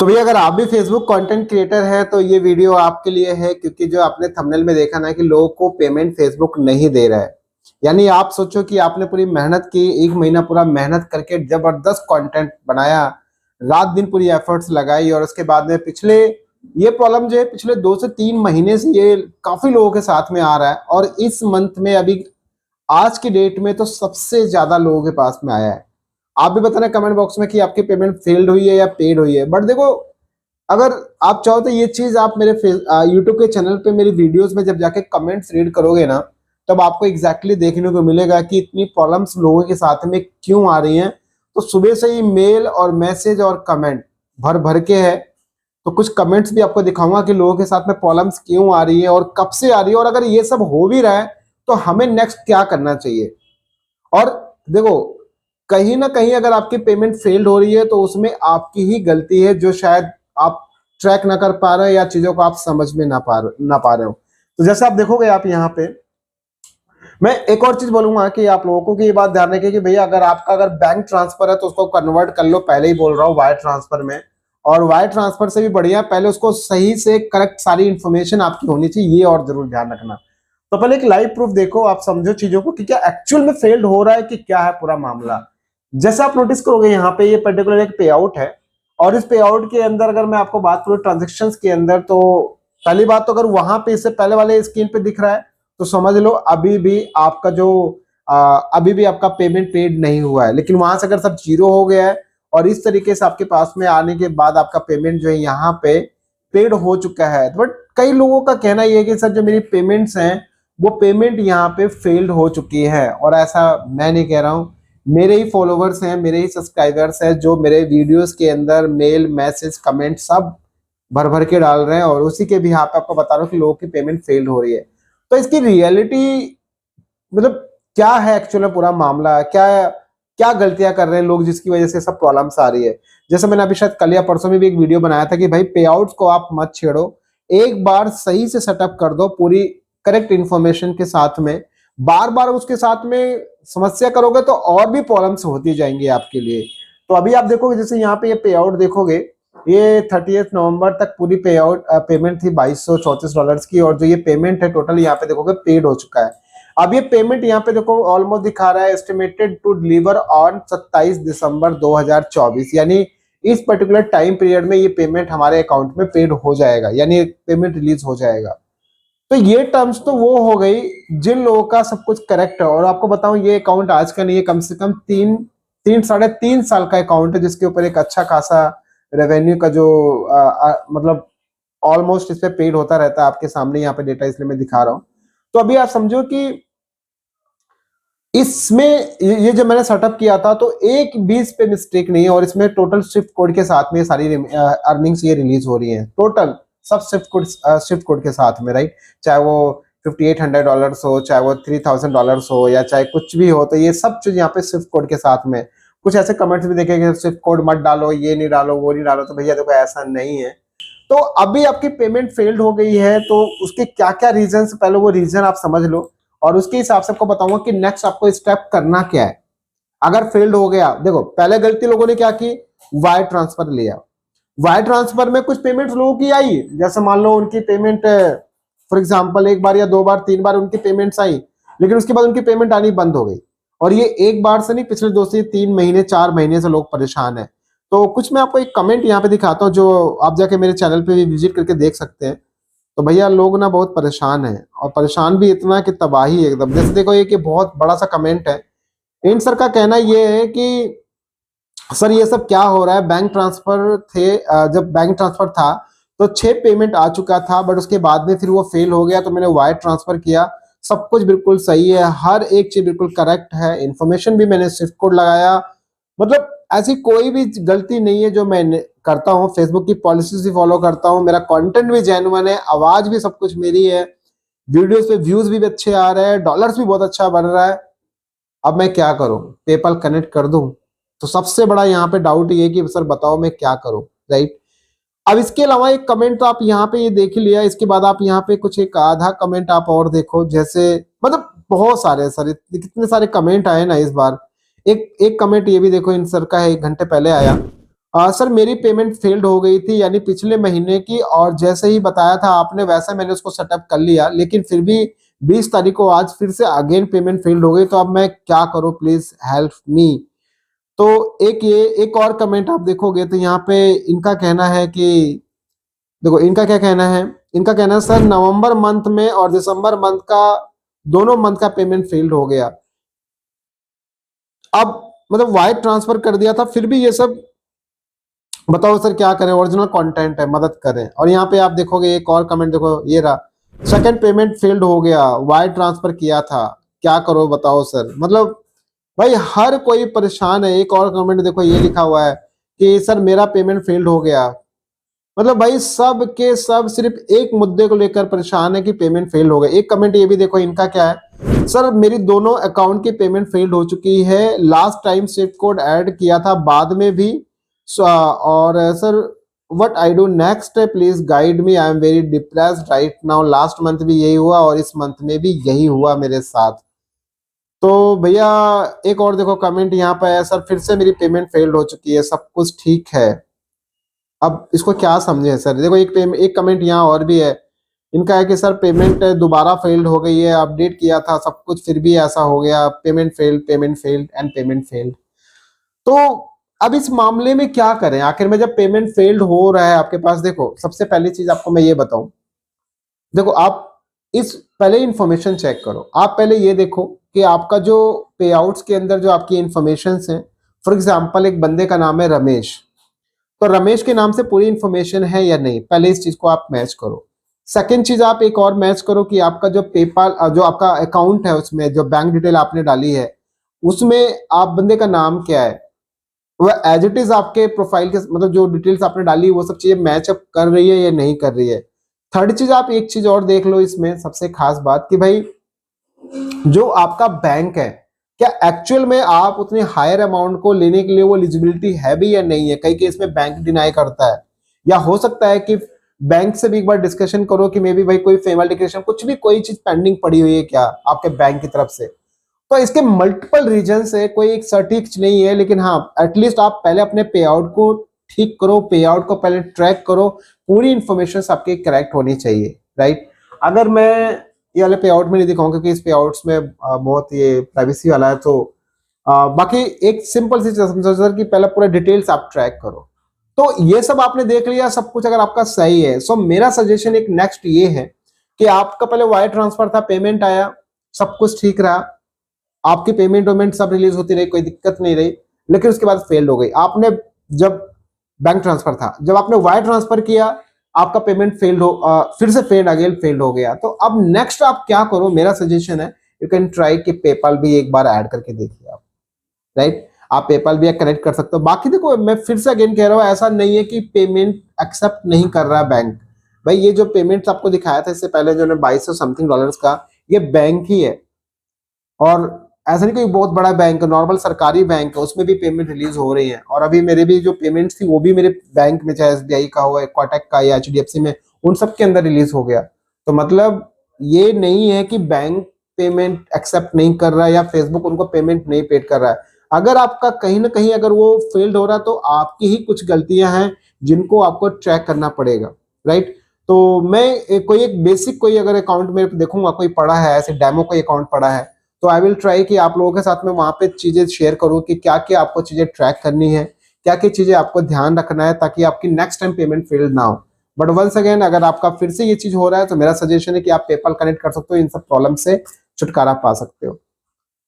तो भैया अगर आप भी फेसबुक कंटेंट क्रिएटर है तो ये वीडियो आपके लिए है, क्योंकि जो आपने थंबनेल में देखा ना कि लोगों को पेमेंट फेसबुक नहीं दे रहा है। यानी आप सोचो कि आपने पूरी मेहनत की, 1 महीना पूरा मेहनत करके जबरदस्त कंटेंट बनाया, रात दिन पूरी एफर्ट्स लगाई, और उसके बाद में पिछले ये प्रॉब्लम जो है पिछले 2 से 3 महीने से ये काफी लोगों के साथ में आ रहा है, और इस मंथ में अभी आज की डेट में तो सबसे ज्यादा लोगों के पास में आया है। आप भी बताना कमेंट बॉक्स में कि आपकी पेमेंट फेल्ड हुई है या पेड हुई है। बट देखो, अगर आप चाहो तो ये चीज आप मेरे यूट्यूब के चैनल पे मेरी वीडियोस में जब जाके कमेंट्स रीड करोगे ना, तब आपको एग्जैक्टली देखने को मिलेगा कि इतनी प्रॉब्लम्स लोगों के साथ में क्यों आ रही हैं। तो सुबह से ही मेल और मैसेज और कमेंट भर भर के है। तो कुछ कमेंट्स भी आपको दिखाऊंगा कि लोगों के साथ में प्रॉब्लम्स क्यों आ रही है और कब से आ रही है, और अगर ये सब हो भी रहा है तो हमें नेक्स्ट क्या करना चाहिए। और देखो, कहीं ना कहीं अगर आपकी पेमेंट फेल्ड हो रही है तो उसमें आपकी ही गलती है, जो शायद आप ट्रैक ना कर पा रहे हो या चीजों को आप समझ में ना पा रहे हो। तो जैसे आप देखोगे, आप यहाँ पे मैं एक और चीज बोलूंगा कि आप लोगों को कि ये बात ध्यान रखिए कि भैया अगर बैंक ट्रांसफर है तो उसको कन्वर्ट कर लो, पहले ही बोल रहा हूँ, वायर ट्रांसफर में। और वायर ट्रांसफर से भी बढ़िया पहले उसको सही से करेक्ट सारी इंफॉर्मेशन आपकी होनी चाहिए, ये और जरूर ध्यान रखना। तो पहले एक लाइव प्रूफ देखो, आप समझो चीजों को कि क्या एक्चुअल में फेल्ड हो रहा है कि क्या है पूरा मामला। जैसे आप नोटिस करोगे यहाँ पे ये पर्टिकुलर एक पे आउट है, और इस पे आउट के अंदर अगर मैं आपको बात करूं ट्रांजेक्शन के अंदर, तो पहली बात तो अगर वहां पे इससे पहले वाले स्क्रीन पे दिख रहा है तो समझ लो अभी भी आपका जो अभी भी आपका पेमेंट पेड नहीं हुआ है। लेकिन वहां से अगर सब जीरो हो गया है और इस तरीके से आपके पास में आने के बाद आपका पेमेंट जो है यहाँ पे पेड हो चुका है, बट कई लोगों का कहना यह है कि सर जो मेरी पेमेंट्स हैं वो पेमेंट यहाँ पे फेल्ड हो चुकी है। और ऐसा मैं नहीं कह रहा हूँ, मेरे ही फॉलोवर्स हैं, मेरे ही सब्सक्राइबर्स हैं जो मेरे वीडियोस के अंदर मेल मैसेज कमेंट सब भर भर के डाल रहे हैं, और उसी के भी यहाँ पे आपको बता रहा हूँ कि लोगों की पेमेंट फेल्ड हो रही है। तो इसकी रियलिटी मतलब क्या है, एक्चुअल में पूरा मामला क्या है, क्या गलतियां कर रहे हैं लोग जिसकी वजह से सब प्रॉब्लम्स आ रही है। जैसे मैंने अभी शायद कल या परसों में भी एक वीडियो बनाया था कि भाई पे आउट्स को आप मत छेड़ो, एक बार सही से सेटअप कर दो पूरी करेक्ट इंफॉर्मेशन के साथ में। बार बार उसके साथ में समस्या करोगे तो और भी प्रॉब्लम्स होती जाएंगी आपके लिए। तो अभी आप देखोगे, जैसे यहाँ पे ये पे आउट देखोगे, ये 30 नवंबर तक पूरी पे आउट पेमेंट थी $2234 की, और जो ये पेमेंट है टोटल यहाँ पे देखोगे पेड हो चुका है। अब ये पेमेंट यहाँ पे देखो ऑलमोस्ट दिखा रहा है एस्टिमेटेड टू डिलीवर ऑन 27 दिसंबर 2024, यानी इस पर्टिकुलर टाइम पीरियड में ये पेमेंट हमारे अकाउंट में पेड हो जाएगा, यानी पेमेंट रिलीज हो जाएगा। तो ये टर्म्स तो वो हो गई जिन लोगों का सब कुछ करेक्ट है। और आपको बताऊं ये अकाउंट आज का नहीं है, कम से कम 3 साढ़े 3 साल का अकाउंट है, जिसके ऊपर एक अच्छा खासा रेवेन्यू का जो मतलब ऑलमोस्ट इस पे पेड होता रहता है। आपके सामने यहाँ पे डेटा इसलिए मैं दिखा रहा हूँ। तो अभी आप समझो कि इसमें ये जो मैंने सेटअप किया था तो एक भी इस पे मिस्टेक नहीं है, और इसमें टोटल स्विफ्ट कोड के साथ में सारी अर्निंग्स ये रिलीज हो रही हैं, टोटल सब स्विफ्ट कोड के साथ में, राइट। चाहे वो $5800 हो, चाहे वो $3000 हो, या चाहे कुछ भी हो, तो ये सब चीज यहाँ पे स्विफ्ट कोड के साथ में। कुछ ऐसे कमेंट्स भी देखेंगे स्विफ्ट कोड मत डालो, ये नहीं डालो, वो नहीं डालो, तो भैया देखो ऐसा नहीं है। तो अभी आपकी पेमेंट फेल्ड हो गई है तो उसके क्या क्या रीजन, पहले वो रीजन आप समझ लो, और उसके हिसाब से आपको बताऊंगा कि नेक्स्ट आपको स्टेप करना क्या है। अगर फेल्ड हो गया, देखो पहले गलती लोगों ने क्या की, वायर ट्रांसफर लिया। वायर ट्रांसफर में कुछ पेमेंट लोगों की आई, जैसे मान लो उनकी पेमेंट फॉर एग्जांपल एक बार या 2 बार 3 बार उनकी पेमेंट्स आई, लेकिन उसके बाद उनकी पेमेंट आनी बंद हो गई। और ये एक बार से नहीं, पिछले 2 से 3 महीने 4 महीने से लोग परेशान है। तो कुछ मैं आपको एक कमेंट यहाँ पे दिखाता हूँ, जो आप जाके मेरे चैनल पे भी विजिट करके देख सकते हैं। तो भैया लोग ना बहुत परेशान हैं, और परेशान भी इतना कि तबाही एकदम। जैसे देखो ये कि बहुत बड़ा सा कमेंट है, इन सर का कहना ये है कि सर ये सब क्या हो रहा है, बैंक ट्रांसफर थे, जब बैंक ट्रांसफर था तो 6 पेमेंट आ चुका था, बट उसके बाद में फिर वो फेल हो गया, तो मैंने वायर ट्रांसफर किया। सब कुछ बिल्कुल सही है, हर एक चीज बिल्कुल करेक्ट है, इन्फॉर्मेशन भी मैंने स्विफ्ट कोड लगाया, मतलब ऐसी कोई भी गलती नहीं है जो मैं करता हूँ। फेसबुक की पॉलिसी भी फॉलो करता हूँ, मेरा कंटेंट भी जेन्युइन है, आवाज भी सब कुछ मेरी है, वीडियोस पे व्यूज भी अच्छे आ रहे हैं, डॉलर्स भी बहुत अच्छा बन रहा है। अब मैं क्या करूं, पेपल कनेक्ट कर दूं? तो सबसे बड़ा यहाँ पे डाउट ये कि सर बताओ मैं क्या करूं, राइट। अब इसके अलावा एक कमेंट तो आप यहाँ पे ये देख ही लिया, इसके बाद आप यहाँ पे कुछ एक आधा कमेंट आप और देखो, जैसे मतलब बहुत सारे सर, कितने सारे कमेंट आए ना इस बार। एक एक कमेंट ये भी देखो, इन सर का है, 1 घंटे पहले आया। सर मेरी पेमेंट फेल्ड हो गई थी, यानी पिछले महीने की, और जैसे ही बताया था आपने वैसा मैंने उसको सेटअप कर लिया, लेकिन फिर भी 20 तारीख को आज फिर से अगेन पेमेंट फेल्ड हो गई, तो अब मैं क्या करूं, प्लीज हेल्प मी। तो एक और कमेंट आप देखोगे तो यहाँ पे इनका कहना है कि, देखो इनका क्या कहना है, इनका कहना है सर नवंबर मंथ में और दिसंबर मंथ का, दोनों मंथ का पेमेंट फेल्ड हो गया। अब मतलब वायर ट्रांसफर कर दिया था, फिर भी ये सब, बताओ सर क्या करें, ओरिजिनल कंटेंट है, मदद करें। और यहाँ पे आप देखोगे एक और कमेंट, देखो ये रहा, सेकंड पेमेंट फेल्ड हो गया, वायर ट्रांसफर किया था, क्या करो बताओ सर। मतलब भाई हर कोई परेशान है। एक और कमेंट देखो, ये लिखा हुआ है कि सर मेरा पेमेंट फेल्ड हो गया। मतलब भाई सब के सब सिर्फ एक मुद्दे को लेकर परेशान है कि पेमेंट फेल हो गया। एक कमेंट ये भी देखो, इनका क्या है, सर मेरी दोनों अकाउंट की पेमेंट फेल्ड हो चुकी है, last time Swift code add किया था बाद में भी, और sir what I do next, please guide me, I am very depressed right now. Last month भी यही हुआ और इस मंथ में भी यही हुआ मेरे साथ। तो भैया एक और देखो कमेंट यहाँ पे है, सर फिर से मेरी पेमेंट फेल्ड हो चुकी है, सब कुछ ठीक है। अब इसको क्या समझे सर। देखो एक कमेंट यहाँ और भी है, इनका है कि सर पेमेंट दोबारा फेल्ड हो गई है, अपडेट किया था सब कुछ फिर भी ऐसा हो गया, payment failed and payment failed. तो अब इस मामले में क्या करें आखिर में, जब पेमेंट फेल्ड हो रहा है आपके पास। देखो सबसे पहली चीज आपको मैं ये बताऊं, देखो आप इस पहले इंफॉर्मेशन चेक करो। आप पहले ये देखो कि आपका जो पे आउट्स के अंदर जो आपकी इंफॉर्मेशन है, फॉर एग्जाम्पल एक बंदे का नाम है रमेश, तो रमेश के नाम से पूरी इंफॉर्मेशन है या नहीं, पहले इस चीज को आप मैच करो। सेकंड चीज आप एक और मैच करो कि आपका जो पेपाल जो आपका अकाउंट है उसमें जो बैंक डिटेल आपने डाली है उसमें आप बंदे का नाम क्या है, वह एज इट इज आपके प्रोफाइल के मतलब जो डिटेल्स आपने डाली वो सब चीजें मैचअप कर रही है या नहीं कर रही है। थर्ड चीज आप एक चीज और देख लो इसमें, सबसे खास बात कि भाई जो आपका बैंक है, क्या एक्चुअल में आप उतनी हायर अमाउंट को लेने के लिए वो एलिजिबिलिटी है भी या नहीं है। कई केस में बैंक डिनाई करता है, या हो सकता है कि बैंक से भी एक बार डिस्कशन करो कि मे बी भाई कोई फेमल डिक्लेरेशन कुछ भी कोई चीज पेंडिंग पड़ी हुई है क्या आपके बैंक की तरफ से। तो इसके मल्टीपल रीजन है, कोई एक सटीक नहीं है, लेकिन हाँ एटलीस्ट आप पहले अपने पे आउट को ठीक करो, पे आउट को पहले ट्रैक करो, पूरी इंफॉर्मेशन आपकी करेक्ट होनी चाहिए, राइट। अगर मैं ये वाले पे आउट में नहीं दिखाऊंगा क्योंकि इस पे आउट्स में बहुत ये प्राइवेसी वाला है, तो बाकी एक सिंपल सी सर कि पहले पूरा डिटेल्स आप ट्रैक करो। तो ये सब आपने देख लिया सब कुछ, अगर आपका सही है, सो मेरा सजेशन एक नेक्स्ट ये है कि आपका पहले वायर ट्रांसफर था, पेमेंट आया, सब कुछ ठीक रहा, आपकी पेमेंट वेमेंट सब रिलीज होती रही, कोई दिक्कत नहीं रही, लेकिन उसके बाद फेल हो गई। आपने जब बैंक ट्रांसफर था, जब आपने वायर ट्रांसफर किया आपका पेमेंट फेल्ड हो, फिर से फेल्ड अगेन फेल्ड हो गया। तो अब नेक्स्ट आप क्या करो, मेरा सजेशन है यू कैन ट्राई कि पेपाल भी एक बार ऐड करके देखिए आप, राइट। आप पेपाल भी कनेक्ट कर सकते हो। बाकी देखो मैं फिर से अगेन कह रहा हूं, ऐसा नहीं है कि पेमेंट एक्सेप्ट नहीं कर रहा बैंक। भाई ये जो पेमेंट आपको दिखाया था इससे पहले जो 2200 समथिंग डॉलर्स का, ये बैंक ही है, और ऐसा नहीं कोई बहुत बड़ा बैंक, नॉर्मल सरकारी बैंक है, उसमें भी पेमेंट रिलीज हो रही है। और अभी मेरे भी जो पेमेंट्स थी वो भी मेरे बैंक में, चाहे एसबीआई का हो, कोटक का या एचडीएफसी में, उन सब के अंदर रिलीज हो गया। तो मतलब ये नहीं है कि बैंक पेमेंट एक्सेप्ट नहीं कर रहा है या फेसबुक उनको पेमेंट नहीं पेड कर रहा है। अगर आपका कहीं ना कहीं अगर वो फेल्ड हो रहा है तो आपकी ही कुछ गलतियां हैं जिनको आपको ट्रैक करना पड़ेगा, राइट। तो मैं कोई एक बेसिक कोई अगर अकाउंट में देखूंगा कोई पड़ा है, ऐसे डेमो कोई अकाउंट पड़ा है, तो आई विल ट्राई कि आप लोगों के साथ में वहां पे चीजें शेयर करूं कि क्या क्या आपको चीजें ट्रैक करनी है, क्या क्या चीजें आपको ध्यान रखना है, ताकि आपकी नेक्स्ट टाइम पेमेंट फेल्ड ना हो। बट वंस अगेन अगर आपका फिर से ये चीज हो रहा है तो मेरा सजेशन है कि आप पेपल कनेक्ट कर सकते हो, इन सब प्रॉब्लम से छुटकारा पा सकते हो।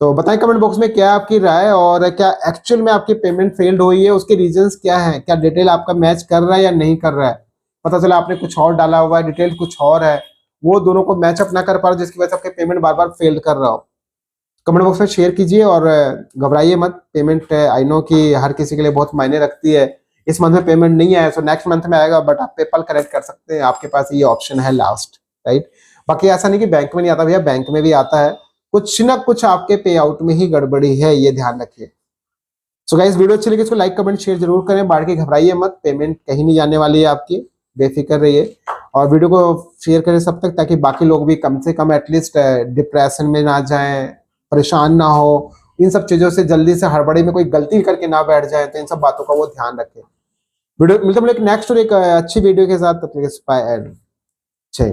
तो बताएं कमेंट बॉक्स में क्या आपकी राय, और क्या एक्चुअल में आपकी पेमेंट फेल्ड हुई है, उसके रीजंस क्या है, क्या डिटेल आपका मैच कर रहा है या नहीं कर रहा है। पता चला आपने कुछ और डाला हुआ है, डिटेल कुछ और है, वो दोनों को मैचअप ना कर पा रहे जिसकी वजह से आपके पेमेंट बार बार फेल्ड कर रहा हो। कमेंट बॉक्स में शेयर कीजिए, और घबराइए मत, पेमेंट आई नो कि हर किसी के लिए बहुत मायने रखती है। इस मंथ में पेमेंट नहीं आया तो नेक्स्ट मंथ में आएगा, बट आप पेपल कनेक्ट कर सकते हैं, आपके पास ये ऑप्शन है लास्ट, राइट। बाकी ऐसा नहीं कि बैंक में नहीं आता भैया, बैंक में भी आता है, कुछ ना कुछ आपके पे आउट में ही गड़बड़ी है, ये ध्यान रखिए। सो गाइस वीडियो अच्छी लगी इसको लाइक कमेंट शेयर जरूर करें, बाकी घबराइए मत, पेमेंट कहीं नहीं जाने वाली है आपकी, बेफिक्र रहिए। और वीडियो को शेयर करें सब तक, ताकि बाकी लोग भी कम से कम एटलीस्ट डिप्रेशन में ना जाएं, परेशान ना हो, इन सब चीजों से जल्दी से हड़बड़ी में कोई गलती करके ना बैठ जाए, तो इन सब बातों का वो ध्यान रखें। वीडियो मिलते हैं हम लोग नेक्स्ट और एक अच्छी वीडियो के साथ। तब तक बाय एंड